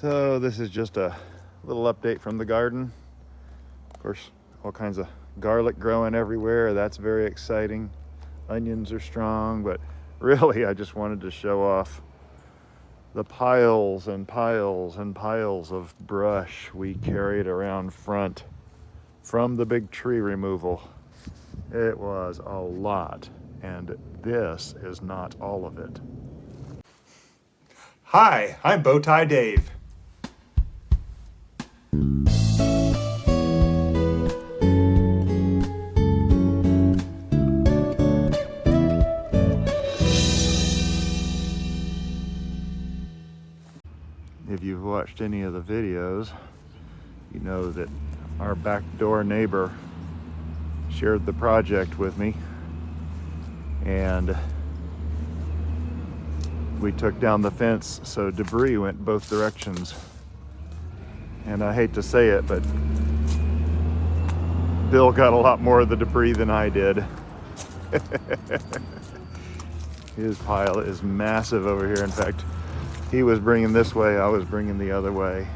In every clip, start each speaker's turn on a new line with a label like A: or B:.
A: So this is just a little update from the garden. Of course, all kinds of garlic growing everywhere. That's very exciting. Onions are strong, but really I just wanted to show off the piles and piles and piles of brush we carried around front from the big tree removal. It was a lot, and this is not all of it.
B: Hi, I'm Bowtie Dave.
A: If you've watched any of the videos, you know that our back door neighbor shared the project with me, and we took down the fence so debris went both directions. And I hate to say it, but Bill got a lot more of the debris than I did. His pile is massive over here. In fact, he was bringing this way, I was bringing the other way,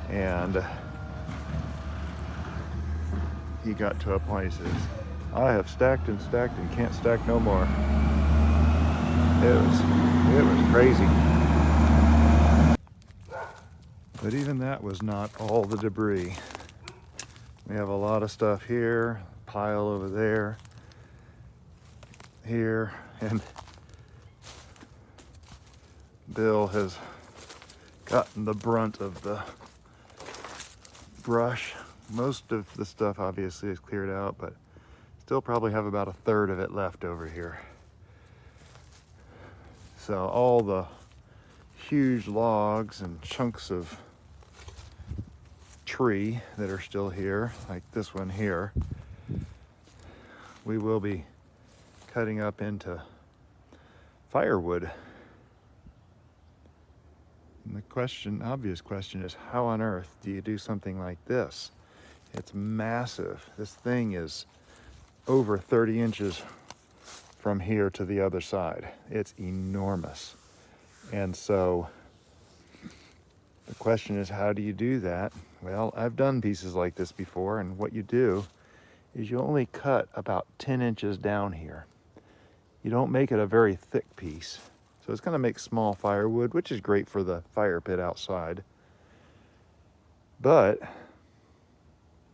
A: and he got to a point, he says, I have stacked and can't stack no more. It was crazy. But even that was not all the debris. We have a lot of stuff here, pile over there, here, and Bill has gotten the brunt of the brush. Most of the stuff obviously is cleared out, but still probably have about a third of it left over here. So all the huge logs and chunks of tree that are still here, like this one here, we will be cutting up into firewood. And the obvious question is, how on earth do you do something like this? It's massive. This thing is over 30 inches from here to the other side. It's enormous. And so the question is, how do you do that? Well, I've done pieces like this before, and what you do is you only cut about 10 inches down here. You don't make it a very thick piece. So it's going to make small firewood, which is great for the fire pit outside. But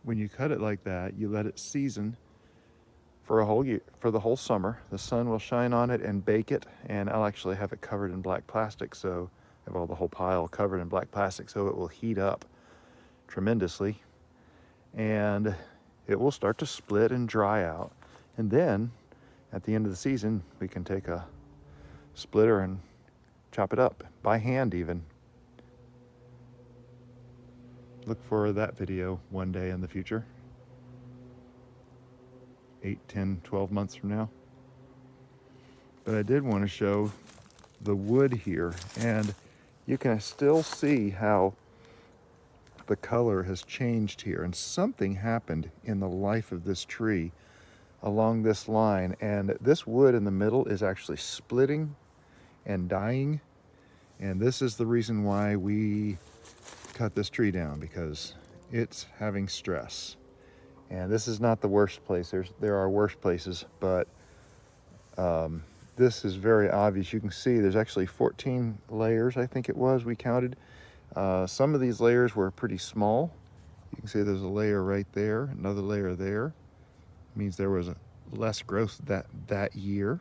A: when you cut it like that, you let it season for a whole year, for the whole summer. The sun will shine on it and bake it, and I'll actually have it covered in black plastic, so I have all the whole pile covered in black plastic, so it will heat up tremendously, and it will start to split and dry out. And then at the end of the season, we can take a splitter and chop it up by hand even. Look for that video one day in the future. 8, 10, 12 months from now. But I did want to show the wood here, and you can still see how the color has changed here, and something happened in the life of this tree along this line, and this wood in the middle is actually splitting and dying, and this is the reason why we cut this tree down, because it's having stress. And this is not the worst place. There are worse places, but this is very obvious. You can see there's actually 14 layers, I think it was, we counted. Some of these layers were pretty small. You can see there's a layer right there, another layer there. It means there was less growth that year.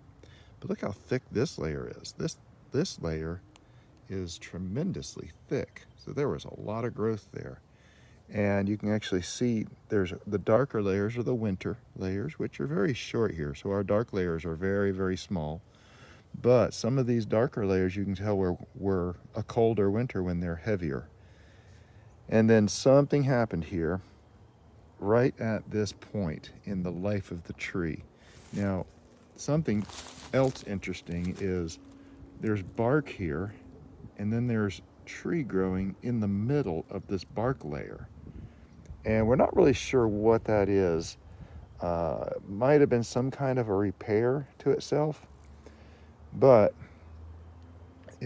A: But look how thick this layer is. This layer is tremendously thick. So there was a lot of growth there. And you can actually see there's the darker layers are the winter layers, which are very short here. So our dark layers are very, very small. But some of these darker layers you can tell were a colder winter when they're heavier. And then something happened here right at this point in the life of the tree. Now, something else interesting is there's bark here, and then there's tree growing in the middle of this bark layer. And we're not really sure what that is. Might have been some kind of a repair to itself, but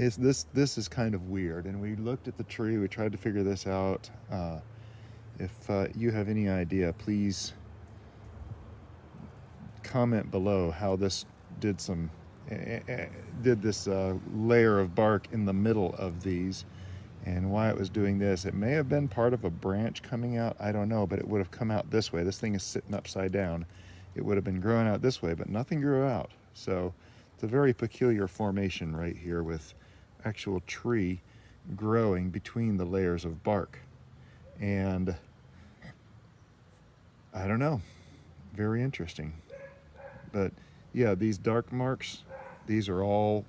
A: this is kind of weird, and we looked at the tree. We tried to figure this out. If you have any idea, please comment below how this did this layer of bark in the middle of these, and why it was doing this. It may have been part of a branch coming out, I don't know, but it would have come out this way. This thing is sitting upside down. It would have been growing out this way, but nothing grew out. So it's a very peculiar formation right here with actual tree growing between the layers of bark. And I don't know, very interesting. But yeah, these dark marks, these are all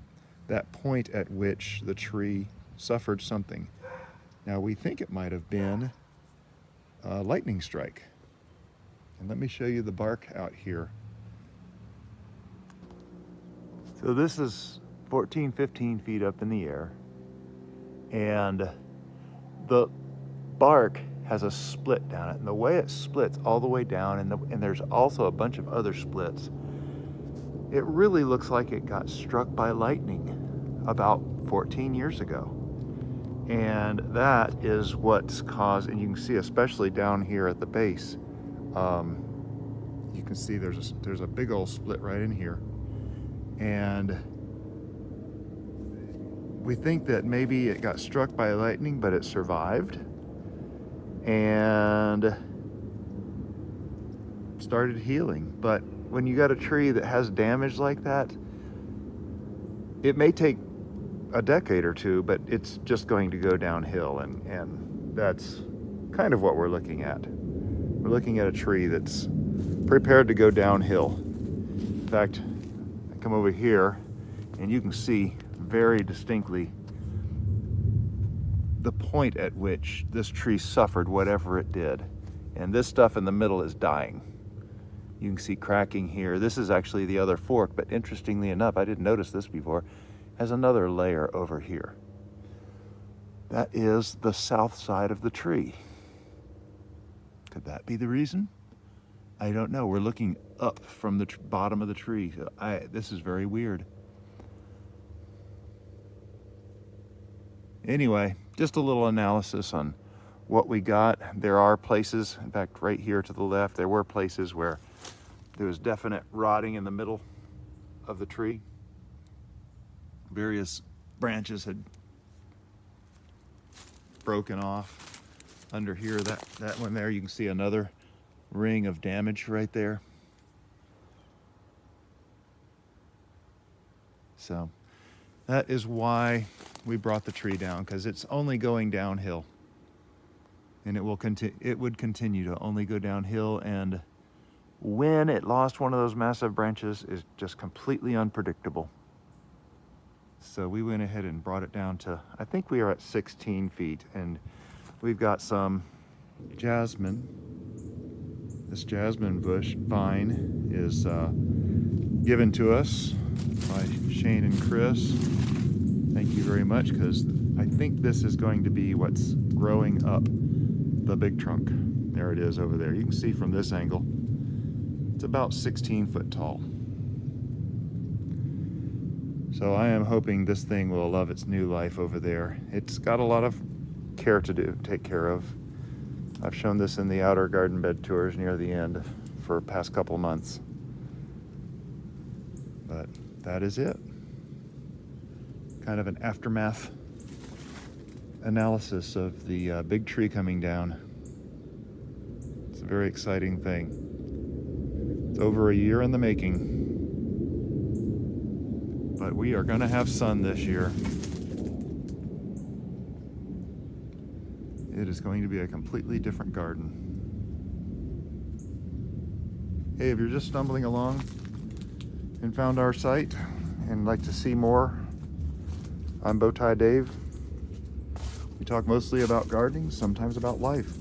A: that point at which the tree suffered something. Now we think it might have been a lightning strike. And let me show you the bark out here. So this is 14, 15 feet up in the air, and the bark has a split down it, and the way it splits all the way down, and there's also a bunch of other splits, it really looks like it got struck by lightning about 14 years ago. And that is what's caused, and you can see especially down here at the base, you can see there's a big old split right in here. And we think that maybe it got struck by lightning, but it survived and started healing. But when you got a tree that has damage like that, it may take a decade or two, but it's just going to go downhill, and that's kind of what we're looking at. We're looking at a tree that's prepared to go downhill. In fact, I come over here and you can see very distinctly the point at which this tree suffered whatever it did. And this stuff in the middle is dying. You can see cracking here. This is actually the other fork, but interestingly enough, I didn't notice this before, has another layer over here. That is the south side of the tree. Could that be the reason? I don't know. We're looking up from the bottom of the tree. This is very weird. Anyway, just a little analysis on what we got. There are places, in fact, right here to the left, there were places where there was definite rotting in the middle of the tree. Various branches had broken off. Under here, that one there, you can see another ring of damage right there. So that is why we brought the tree down, because it's only going downhill, and it would continue to only go downhill. And when it lost one of those massive branches is just completely unpredictable. So we went ahead and brought it down to, I think we are at 16 feet, and we've got some jasmine. This jasmine bush vine is given to us by Shane and Chris. Thank you very much, because I think this is going to be what's growing up the big trunk. There it is over there. You can see from this angle, it's about 16 foot tall. So I am hoping this thing will love its new life over there. It's got a lot of care to take care of. I've shown this in the outer garden bed tours near the end for the past couple months. But that is it. Kind of an aftermath analysis of the big tree coming down. It's a very exciting thing. It's over a year in the making. But we are gonna have sun this year. It is going to be a completely different garden. Hey, if you're just stumbling along and found our site and like to see more, I'm Bowtie Dave. We talk mostly about gardening, sometimes about life.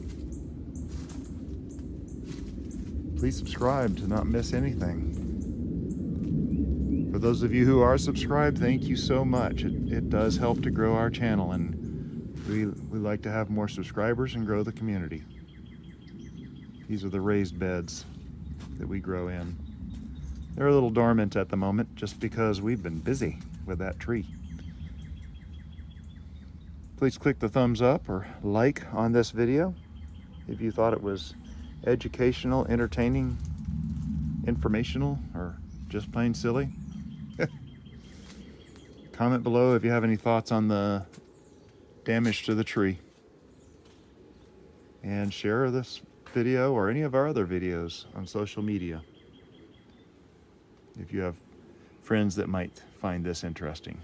A: Please subscribe to not miss anything. For those of you who are subscribed, thank you so much. It does help to grow our channel, and we like to have more subscribers and grow the community. These are the raised beds that we grow in. They're a little dormant at the moment just because we've been busy with that tree. Please click the thumbs up or like on this video if you thought it was educational, entertaining, informational, or just plain silly. Comment below if you have any thoughts on the damage to the tree. And share this video or any of our other videos on social media if you have friends that might find this interesting.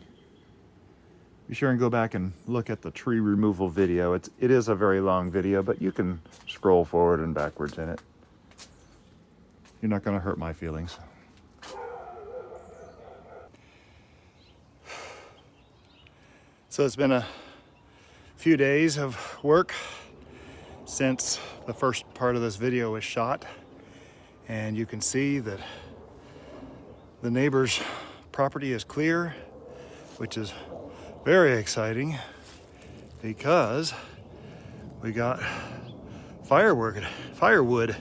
A: Be sure and go back and look at the tree removal video. It is a very long video, but you can scroll forward and backwards in it. You're not going to hurt my feelings. So it's been a few days of work since the first part of this video was shot, and you can see that the neighbor's property is clear, which is very exciting because we got firewood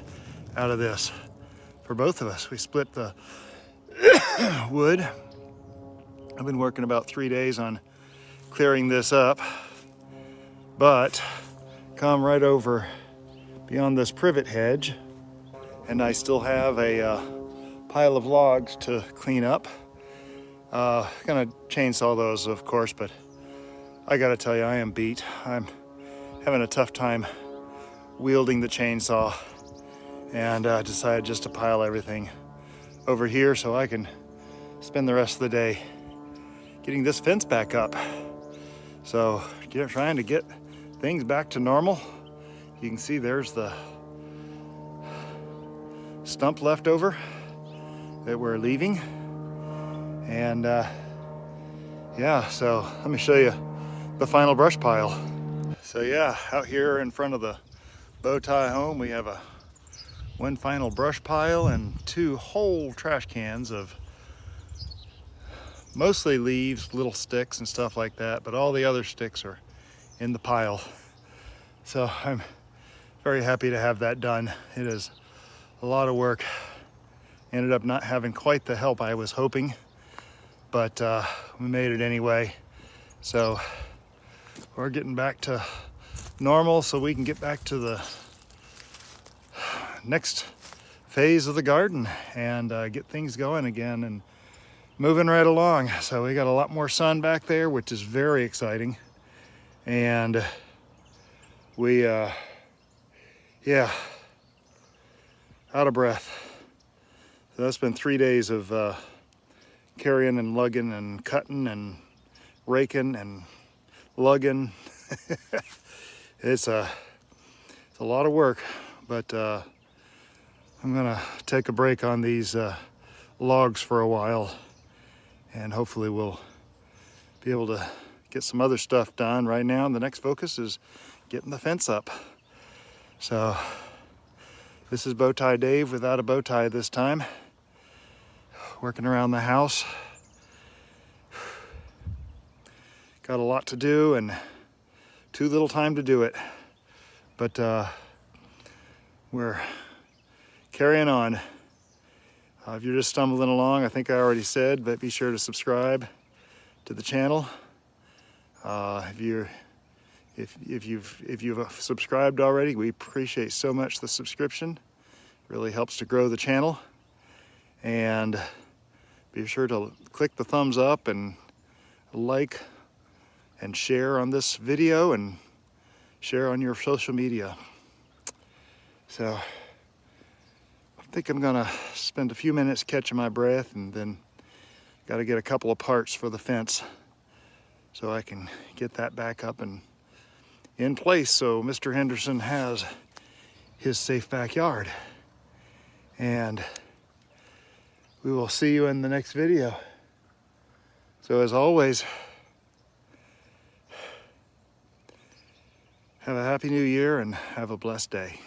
A: out of this for both of us. We split the wood. I've been working about 3 days on clearing this up, but come right over beyond this privet hedge and I still have a pile of logs to clean up. Gonna chainsaw those, of course, but I gotta tell you, I am beat. I'm having a tough time wielding the chainsaw, and decided just to pile everything over here so I can spend the rest of the day getting this fence back up. So trying to get things back to normal. You can see there's the stump left over that we're leaving. And yeah, so let me show you the final brush pile. So yeah, out here in front of the bow tie home, we have one final brush pile and 2 whole trash cans of mostly leaves, little sticks and stuff like that, but all the other sticks are in the pile. So I'm very happy to have that done. It is a lot of work. Ended up not having quite the help I was hoping, but we made it anyway. So we're getting back to normal so we can get back to the next phase of the garden and get things going again and moving right along. So we got a lot more sun back there, which is very exciting. And we, yeah, out of breath. So that's been 3 days of carrying and lugging and cutting and raking and lugging. It's a lot of work, but I'm gonna take a break on these logs for a while, and hopefully we'll be able to get some other stuff done. Right now, the next focus is getting the fence up. So this is Bow Tie Dave without a bow tie this time. Working around the house. Got a lot to do and too little time to do it. But we're carrying on. If you're just stumbling along, I think I already said, but be sure to subscribe to the channel. If you've subscribed already, we appreciate so much the subscription. It really helps to grow the channel. And be sure to click the thumbs up and like and share on this video and share on your social media. So I think I'm gonna spend a few minutes catching my breath, and then got to get a couple of parts for the fence so I can get that back up and in place so Mr. Henderson has his safe backyard. And we will see you in the next video. So as always, have a happy new year and have a blessed day.